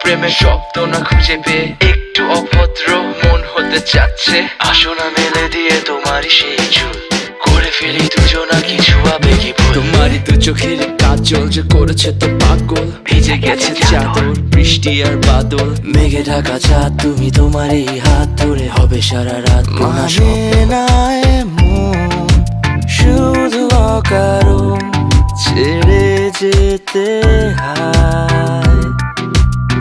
প্রেমের শব্দ না খুঁজে পেয়ে একটু অভদ্র মন হতে চাচ্ছে। আসো না মেলে দিয়ে তোমারই সেই চুল, করে ফেলি দুজনা কিছু আবেগী ভুল। তোমারই দু চোখের কাজল যে করেছে তো পাগল, ভিজে গেছে চাদর বৃষ্টি আর বাদল। মেঘে ঢাকা চাঁদ তুমি তোমারই হাত ধরে হবে সারা রাত। মানে না এমন শুধু অকারণ ছেড়ে যেতে হয়।